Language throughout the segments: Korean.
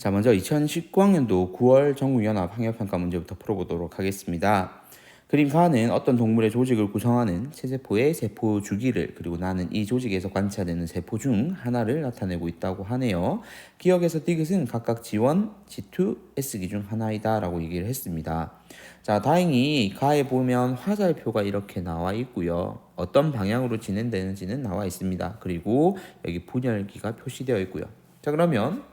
자, 먼저 2019학년도 9월 전국연합 학력평가 문제부터 풀어보도록 하겠습니다. 그림 가는 어떤 동물의 조직을 구성하는 체세포의 세포 주기를 그리고 나는 이 조직에서 관찰되는 세포 중 하나를 나타내고 있다고 하네요. 기억에서 디귿은 각각 G1, G2, S기 중 하나이다 라고 얘기를 했습니다. 자, 다행히 가에 보면 화살표가 이렇게 나와 있고요. 어떤 방향으로 진행되는지는 나와 있습니다. 그리고 여기 분열기가 표시되어 있고요. 자, 그러면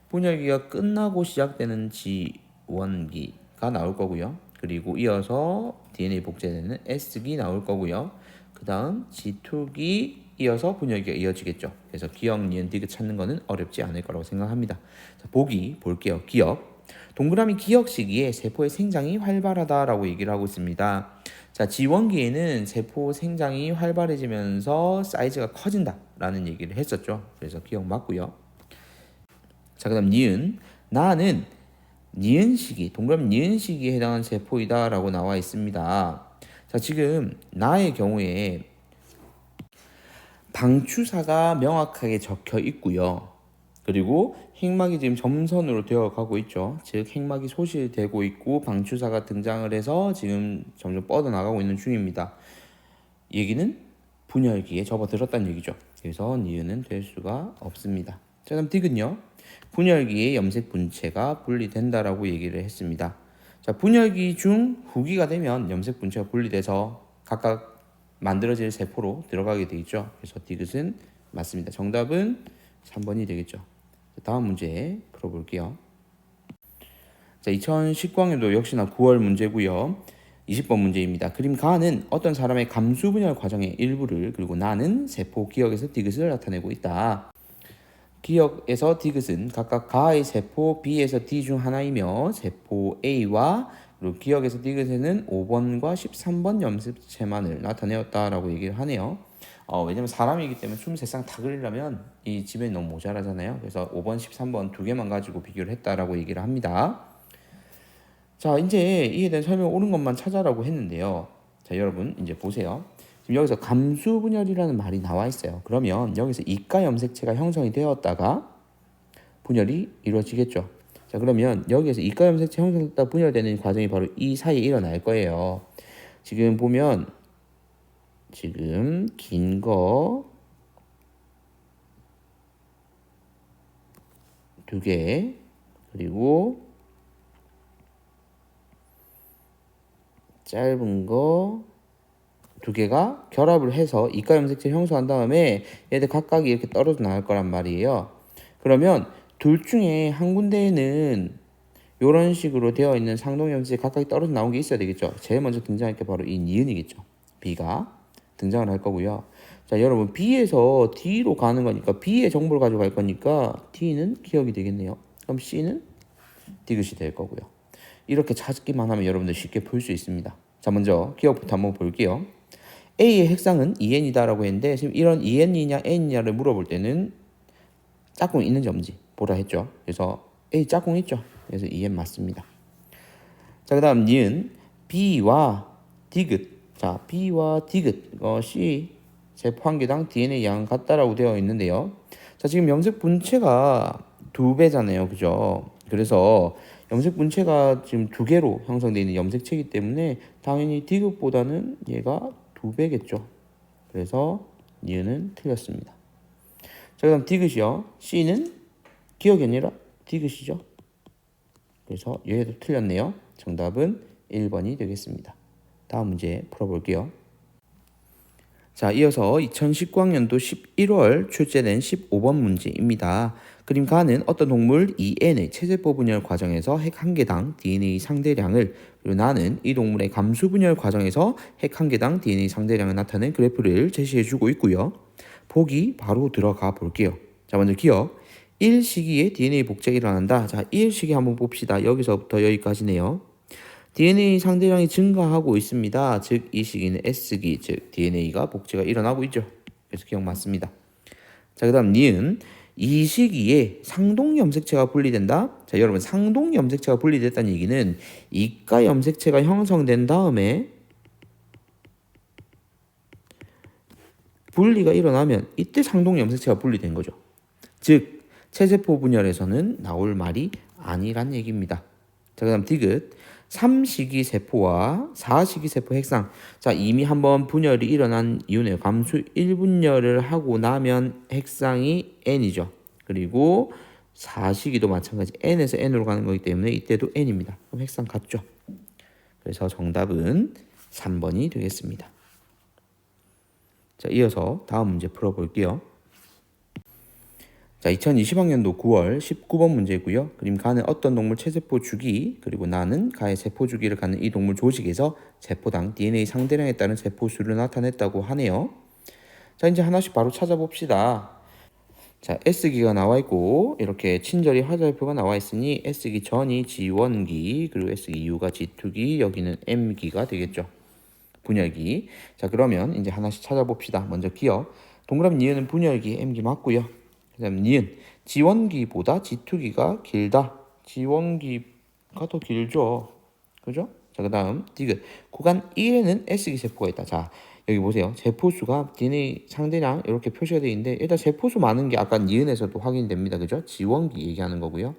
분열기가 끝나고 시작되는 G1기가 나올 거고요. 그리고 이어서 DNA 복제되는 S기 나올 거고요. 그 다음 G2기 이어서 분열기가 이어지겠죠. 그래서 기억, 니은, 디귿 찾는 거는 어렵지 않을 거라고 생각합니다. 자, 보기 볼게요. 기억. 동그라미 기억 시기에 세포의 생장이 활발하다라고 얘기를 하고 있습니다. 자, G1기에는 세포 생장이 활발해지면서 사이즈가 커진다라는 얘기를 했었죠. 그래서 기억 맞고요. 자, 그 다음 니은. 나는 니은 시기, 동그라미 니은 시기에 해당하는 세포이다 라고 나와 있습니다. 자, 지금 나의 경우에 방추사가 명확하게 적혀 있고요. 그리고 핵막이 지금 점선으로 되어 가고 있죠. 즉 핵막이 소실되고 있고 방추사가 등장을 해서 지금 점점 뻗어나가고 있는 중입니다. 얘기는 분열기에 접어들었다는 얘기죠. 그래서 니은은 될 수가 없습니다. 자, 다음 디귿요. 분열기의 염색 분체가 분리된다라고 얘기를 했습니다. 자, 분열기 중 후기가 되면 염색 분체가 분리돼서 각각 만들어질 세포로 들어가게 되겠죠. 그래서 디귿은 맞습니다. 정답은 3번이 되겠죠. 자, 다음 문제 풀어볼게요. 자, 2019학년도 역시나 9월 문제고요. 20번 문제입니다. 그림 가는 어떤 사람의 감수 분열 과정의 일부를 그리고 나는 세포 기억에서 디귿을 나타내고 있다. 기억에서 디귿은 각각 가의 세포 B에서 D 중 하나이며 세포 A와 그리고 기억에서 디귿에는 5번과 13번 염색체만을 나타내었다라고 얘기를 하네요. 왜냐면 사람이기 때문에 23쌍 다 그리려면 이 지면이 너무 모자라잖아요. 그래서 5번, 13번 두 개만 가지고 비교를 했다라고 얘기를 합니다. 자, 이제 이에 대한 설명 옳은 것만 찾아라고 했는데요. 자, 여러분 이제 보세요. 지금 여기서 감수분열이라는 말이 나와 있어요. 그러면 여기서 이가 염색체가 형성이 되었다가 분열이 이루어지겠죠. 자, 그러면 여기에서 이가 염색체 형성됐다 분열되는 과정이 바로 이 사이에 일어날 거예요. 지금 보면 지금 긴 거 두 개 그리고 짧은 거 두 개가 결합을 해서 이가 염색체 형성한 다음에 얘들 각각이 이렇게 떨어져 나갈 거란 말이에요. 그러면 둘 중에 한 군데에는 이런 식으로 되어 있는 상동 염색체 각각이 떨어져 나온 게 있어야 되겠죠. 제일 먼저 등장할 게 바로 이 니은이겠죠. B가 등장을 할 거고요. 자, 여러분 B에서 D로 가는 거니까 B의 정보를 가지고 갈 거니까 D는 기억이 되겠네요. 그럼 C는 디귿이 될 거고요. 이렇게 찾기만 하면 여러분들 쉽게 풀 수 있습니다. 자, 먼저 기억부터 한번 볼게요. A의 핵상은 2n이다 라고 했는데 지금 이런 2n이냐 n이냐를 물어볼 때는 짝꿍이 있는지 없는지 보라 했죠. 그래서 A 짝꿍 있죠. 그래서 2n 맞습니다. 자, 그 다음 니은 B와 디귿. 자, B와 디귿 이것이 세포 한 개당 DNA 양 같다라고 되어 있는데요. 자, 지금 염색 분체가 2배잖아요. 그죠? 그래서 염색 분체가 지금 2개로 형성되어 있는 염색체이기 때문에 당연히 디귿보다는 얘가 2배겠죠. 그래서 니은은 틀렸습니다. 자, 그다음 디귿이요. C는 기억이 아니라 디귿이죠. 그래서 얘도 틀렸네요. 정답은 1번이 되겠습니다. 다음 문제 풀어볼게요. 자, 이어서 2019학년도 11월 출제된 15번 문제입니다. 그림 가는 어떤 동물 EN의 체세포 분열 과정에서 핵 한 개당 DNA 상대량을 그리고 나는 이 동물의 감수 분열 과정에서 핵 한 개당 DNA 상대량을 나타낸 그래프를 제시해주고 있고요. 보기 바로 들어가 볼게요. 자, 먼저 기억. 1시기에 DNA 복제가 일어난다. 자, 1시기 한번 봅시다. 여기서부터 여기까지네요. DNA 상대량이 증가하고 있습니다. 즉 이 시기는 S기, 즉 DNA가 복제가 일어나고 있죠. 그래서 기억 맞습니다. 자, 그 다음 니은 이 시기에 상동 염색체가 분리된다. 자, 여러분 상동 염색체가 분리됐다는 얘기는 이가 염색체가 형성된 다음에 분리가 일어나면 이때 상동 염색체가 분리된 거죠. 즉 체세포 분열에서는 나올 말이 아니란 얘기입니다. 자, 그다음 디귿. 3시기 세포와 4시기 세포 핵상. 자, 이미 한번 분열이 일어난 이유네요. 감수 1분열을 하고 나면 핵상이 n이죠. 그리고 4시기도 마찬가지 n에서 n으로 가는 거기 때문에 이때도 n입니다. 그럼 핵상 같죠. 그래서 정답은 3번이 되겠습니다. 자, 이어서 다음 문제 풀어볼게요. 자, 2020학년도 9월 19번 문제고요. 그림 가는 어떤 동물 체세포 주기, 그리고 나는 가의 세포 주기를 갖는 이 동물 조직에서 세포당 DNA 상대량에 따른 세포 수를 나타냈다고 하네요. 자, 이제 하나씩 바로 찾아봅시다. 자, S기가 나와 있고 이렇게 친절히 화살표가 나와 있으니 S기 전이 G1기, 그리고 S기 이후가 G2기, 여기는 M기가 되겠죠. 분열기. 자, 그러면 이제 하나씩 찾아봅시다. 먼저 기억. 동그라미 니은은 분열기 M기 맞고요. 그다음 니은 G1기보다 G2기가 길다. G1기가 더 길죠. 그죠? 자, 그다음 디귿. 구간 1에는 S기 세포가 있다. 자, 여기 보세요. 세포수가 DNA 상대량 이렇게 표시가 되어 있는데 일단 세포수 많은 게 아까 니은에서도 확인됩니다. 그죠? G1기 얘기하는 거고요.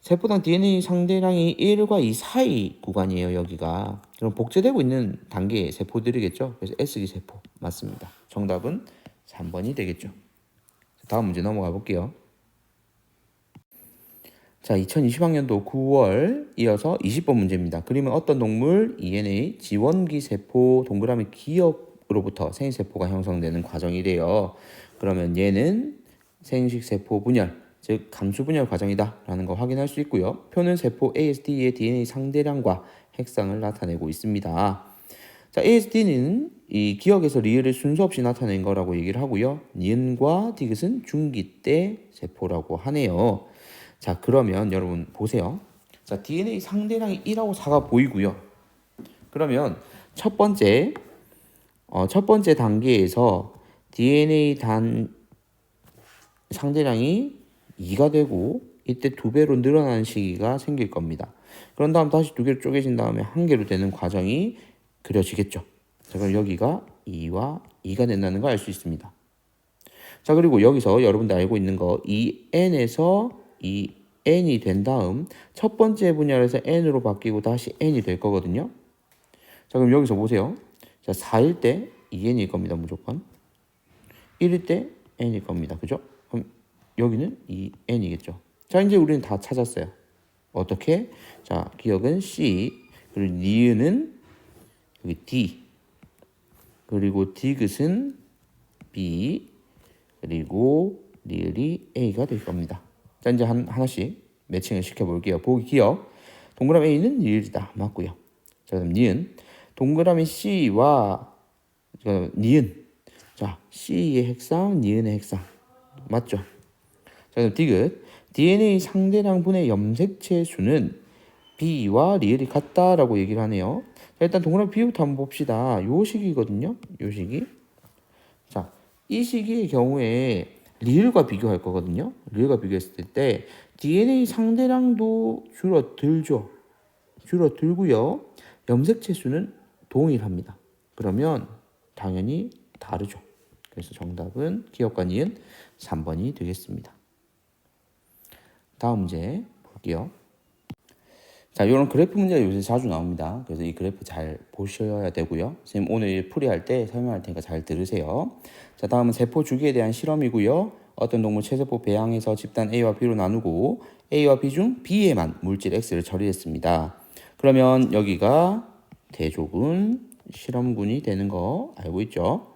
세포당 DNA 상대량이 1과 2 사이 구간이에요. 여기가. 그럼 복제되고 있는 단계의 세포들이겠죠. 그래서 S기 세포 맞습니다. 정답은 3번이 되겠죠. 다음 문제 넘어가 볼게요. 자, 2020학년도 9월 이어서 20번 문제입니다. 그림은 어떤 동물 ENA G1기 세포 동그라미 기억으로부터 생식세포가 형성되는 과정이래요. 그러면 얘는 생식세포 분열, 즉 감수분열 과정이다 라는 거 확인할 수 있고요. 표는 세포 ASD의 DNA 상대량과 핵상을 나타내고 있습니다. 자, ASD는 이 기억에서 리을을 순서 없이 나타낸 거라고 얘기를 하고요. 니은과 디귿은 중기 때 세포라고 하네요. 자, 그러면 여러분 보세요. 자, DNA 상대량이 1하고 4가 보이고요. 그러면 첫 번째 단계에서 DNA 상대량이 2가 되고 이때 2배로 늘어나는 시기가 생길 겁니다. 그런 다음 다시 2개로 쪼개진 다음에 1개로 되는 과정이 그려지겠죠. 자, 그럼 여기가 2와 2가 된다는 걸 알 수 있습니다. 자, 그리고 여기서 여러분들 알고 있는 거 2n에서 2n이 된 다음 첫 번째 분열에서 n으로 바뀌고 다시 n이 될 거거든요. 자, 그럼 여기서 보세요. 자, 4일 때 2n일 겁니다. 무조건. 1일 때 n일 겁니다. 그죠? 그럼 여기는 2n이겠죠. 자, 이제 우리는 다 찾았어요. 어떻게? 자, 기억은 C, 그리고 니은은 여기 D, 그리고 디귿은 B, 그리고 리을이 A가 될 겁니다. 자, 이제 하나씩 매칭을 시켜볼게요. 보기 기억. 동그라미 A는 리을이다. 맞고요. 자, 그럼 니은. 동그라미 C와 니은. 자, C의 핵상, 니은의 핵상. 맞죠? 자, 그럼 디귿. DNA 상대량 분의 염색체 수는 B와 리을이 같다라고 얘기를 하네요. 자, 일단 동그라미 B부터 한번 봅시다. 요 식이거든요. 요 식이. 자, 이 시기의 경우에 리을과 비교할 거거든요. 리을과 비교했을 때 DNA 상대량도 줄어들죠. 줄어들고요. 염색체 수는 동일합니다. 그러면 당연히 다르죠. 그래서 정답은 기억과 니은 3번이 되겠습니다. 다음 문제 볼게요. 자, 이런 그래프 문제가 요새 자주 나옵니다. 그래서 이 그래프 잘 보셔야 되고요. 선생님 오늘 풀이할 때 설명할 테니까 잘 들으세요. 자, 다음은 세포 주기에 대한 실험이고요. 어떤 동물 체세포 배양해서 집단 A와 B로 나누고 A와 B 중 B에만 물질 X를 처리했습니다. 그러면 여기가 대조군, 실험군이 되는 거 알고 있죠?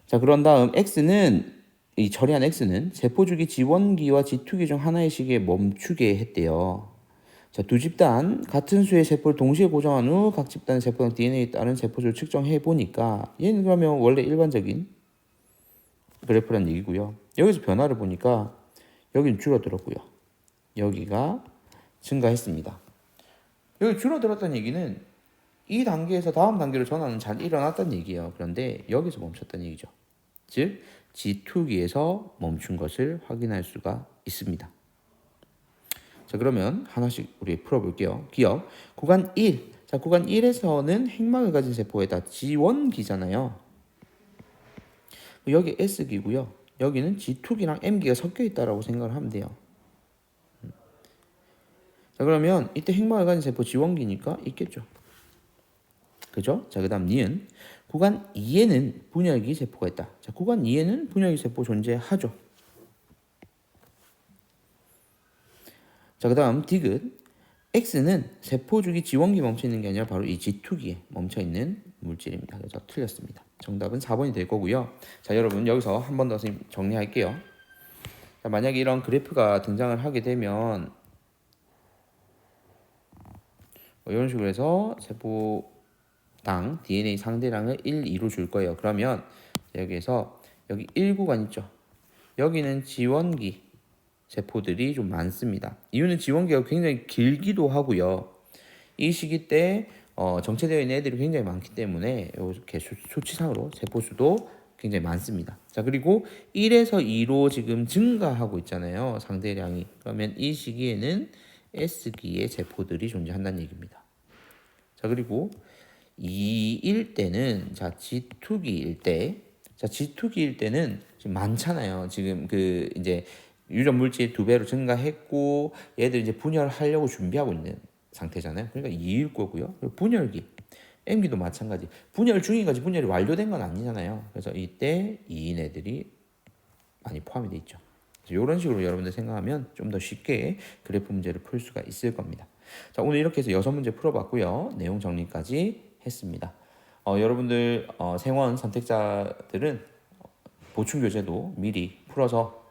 자, 그런 다음 X는 이 처리한 X는 세포 주기 G1기와 G2기 중 하나의 시기에 멈추게 했대요. 자, 두 집단 같은 수의 세포를 동시에 고정한 후 각 집단의 세포당 DNA에 따른 세포수를 측정해 보니까 얘는 그러면 원래 일반적인 그래프란 얘기고요. 여기서 변화를 보니까 여기는 줄어들었고요. 여기가 증가했습니다. 여기 줄어들었다는 얘기는 이 단계에서 다음 단계로 전환은 잘 일어났다는 얘기예요. 그런데 여기서 멈췄다는 얘기죠. 즉 G2기에서 멈춘 것을 확인할 수가 있습니다. 자, 그러면 하나씩 우리 풀어볼게요. 기억. 구간 1. 자, 구간 1에서는 핵막을 가진 세포에다 G1기잖아요. 여기 S기고요. 여기는 G2기랑 M기가 섞여 있다라고 생각을 하면 돼요. 자, 그러면 이때 핵막을 가진 세포 지원기니까 있겠죠. 그죠? 자, 그 다음 니은. 구간 2에는 분열기 세포가 있다. 자, 구간 2에는 분열기 세포 존재하죠. 자, 그 다음 디귿. X는 세포주기 지원기 멈춰 있는 게 아니라 바로 이 G2기에 멈춰 있는 물질입니다. 그래서 틀렸습니다. 정답은 4번이 될 거고요. 자, 여러분 여기서 한 번 더 정리할게요. 자, 만약에 이런 그래프가 등장을 하게 되면 이런 식으로 해서 세포당 DNA 상대량을 1, 2로 줄 거예요. 그러면 여기에서 여기 1구간 있죠. 여기는 지원기 세포들이 좀 많습니다. 이유는 지원기가 굉장히 길기도 하고요. 이 시기 때 정체되어 있는 애들이 굉장히 많기 때문에 이렇게 수치상으로 세포수도 굉장히 많습니다. 자, 그리고 1에서 2로 지금 증가하고 있잖아요. 상대량이. 그러면 이 시기에는 S기의 세포들이 존재한다는 얘기입니다. 자, 그리고 2일 때는 자, G2기일 때 자, G2기일 때는 지금 많잖아요. 지금 그 이제 유전 물질 2배로 증가했고 얘들 이제 분열하려고 준비하고 있는 상태잖아요. 그러니까 2일 거고요. 그리고 분열기 M기도 마찬가지. 분열 중인가지 분열이 완료된 건 아니잖아요. 그래서 이때 2인 애들이 많이 포함이 돼 있죠. 이런 식으로 여러분들 생각하면 좀 더 쉽게 그래프 문제를 풀 수가 있을 겁니다. 자, 오늘 이렇게 해서 6문제 풀어봤고요. 내용 정리까지 했습니다. 여러분들 생원 선택자들은 보충 교재도 미리 풀어서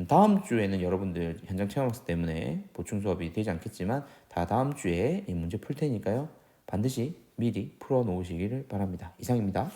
다음 주에는 여러분들 현장 체험학습 때문에 보충 수업이 되지 않겠지만 다 다음 주에 이 문제 풀 테니까요. 반드시 미리 풀어 놓으시기를 바랍니다. 이상입니다.